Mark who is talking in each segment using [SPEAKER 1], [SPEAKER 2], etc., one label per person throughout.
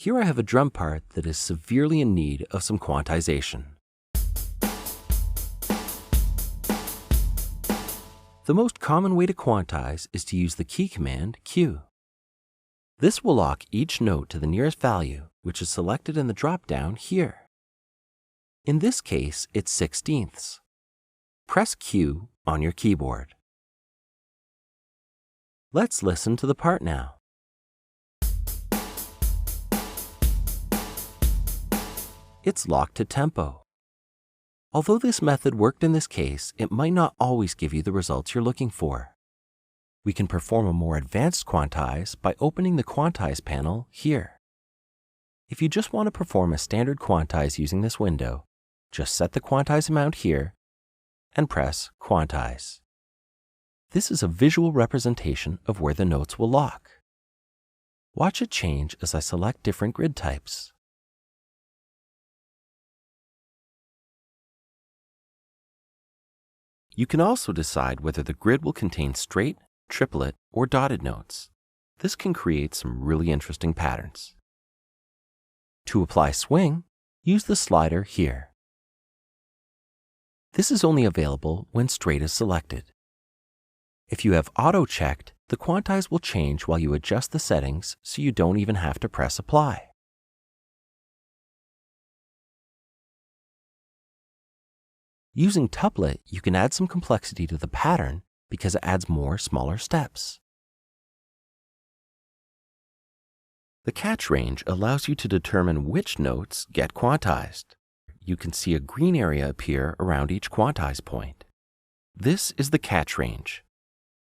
[SPEAKER 1] Here I have a drum part that is severely in need of some quantization. The most common way to quantize is to use the key command Q. This will lock each note to the nearest value, which is selected in the drop-down here. In this case, it's 16ths. Press Q on your keyboard. Let's listen to the part now. It's locked to tempo. Although this method worked in this case, it might not always give you the results you're looking for. We can perform a more advanced quantize by opening the Quantize panel here. If you just want to perform a standard quantize using this window, just set the quantize amount here and press Quantize. This is a visual representation of where the notes will lock. Watch it change as I select different grid types. You can also decide whether the grid will contain straight, triplet, or dotted notes. This can create some really interesting patterns. To apply swing, use the slider here. This is only available when straight is selected. If you have auto checked, the quantize will change while you adjust the settings so you don't even have to press apply. Using tuplet, you can add some complexity to the pattern because it adds more smaller steps. The catch range allows you to determine which notes get quantized. You can see a green area appear around each quantize point. This is the catch range.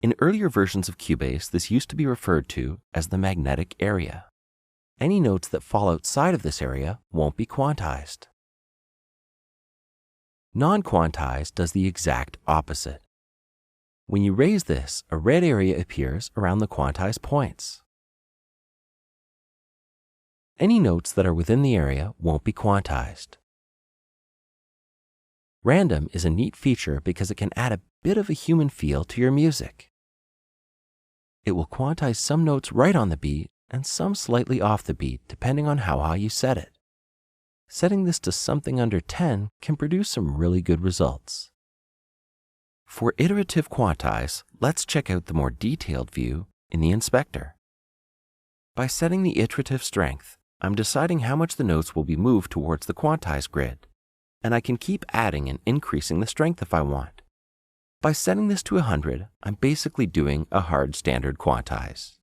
[SPEAKER 1] In earlier versions of Cubase, this used to be referred to as the magnetic area. Any notes that fall outside of this area won't be quantized. Non-quantize does the exact opposite. When you raise this, a red area appears around the quantize points. Any notes that are within the area won't be quantized. Random is a neat feature because it can add a bit of a human feel to your music. It will quantize some notes right on the beat and some slightly off the beat depending on how high you set it. Setting this to something under 10 can produce some really good results. For iterative quantize, let's check out the more detailed view in the inspector. By setting the iterative strength, I'm deciding how much the notes will be moved towards the quantize grid, and I can keep adding and increasing the strength if I want. By setting this to 100, I'm basically doing a hard standard quantize.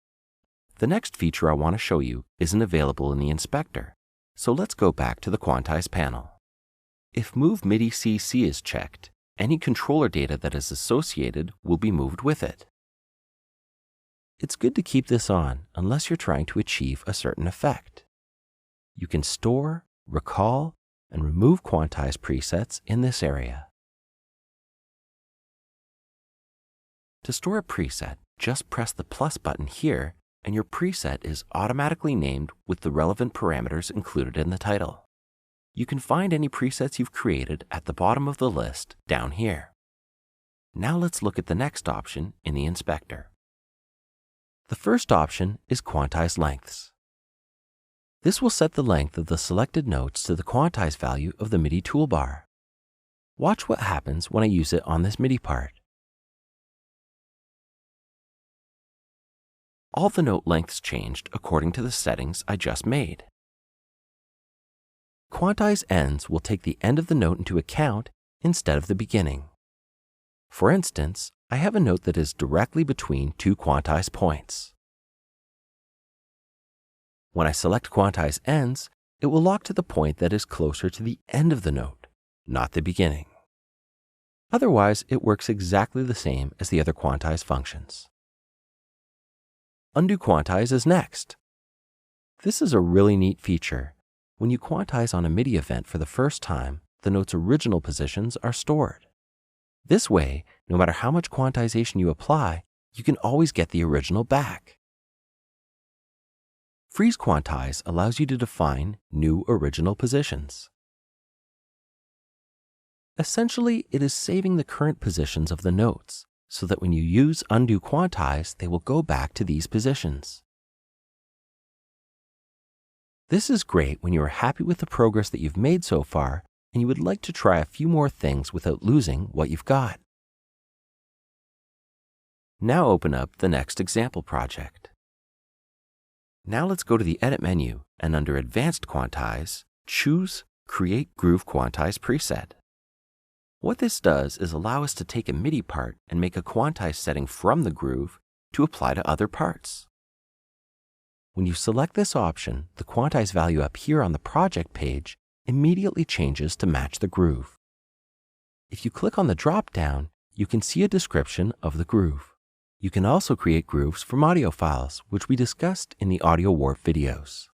[SPEAKER 1] The next feature I want to show you isn't available in the inspector. So let's go back to the Quantize panel. If Move MIDI CC is checked, any controller data that is associated will be moved with it. It's good to keep this on unless you're trying to achieve a certain effect. You can store, recall, and remove Quantize presets in this area. To store a preset, just press the plus button here and your preset is automatically named with the relevant parameters included in the title. You can find any presets you've created at the bottom of the list down here. Now let's look at the next option in the inspector. The first option is Quantize Lengths. This will set the length of the selected notes to the quantize value of the MIDI toolbar. Watch what happens when I use it on this MIDI part. All the note lengths changed according to the settings I just made. Quantize ends will take the end of the note into account instead of the beginning. For instance, I have a note that is directly between two quantize points. When I select Quantize Ends, it will lock to the point that is closer to the end of the note, not the beginning. Otherwise, it works exactly the same as the other quantize functions. Undo Quantize is next. This is a really neat feature. When you quantize on a MIDI event for the first time, the note's original positions are stored. This way, no matter how much quantization you apply, you can always get the original back. Freeze Quantize allows you to define new original positions. Essentially, it is saving the current positions of the notes, so that when you use Undo Quantize, they will go back to these positions. This is great when you are happy with the progress that you've made so far and you would like to try a few more things without losing what you've got. Now open up the next example project. Now let's go to the Edit menu and under Advanced Quantize, choose Create Groove Quantize Preset. What this does is allow us to take a MIDI part and make a quantize setting from the groove to apply to other parts. When you select this option, the quantize value up here on the project page immediately changes to match the groove. If you click on the drop-down, you can see a description of the groove. You can also create grooves from audio files, which we discussed in the Audio Warp videos.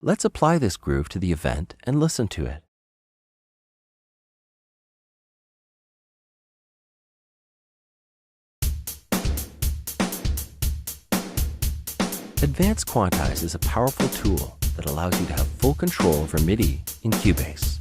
[SPEAKER 1] Let's apply this groove to the event and listen to it. Advanced Quantize is a powerful tool that allows you to have full control over MIDI in Cubase.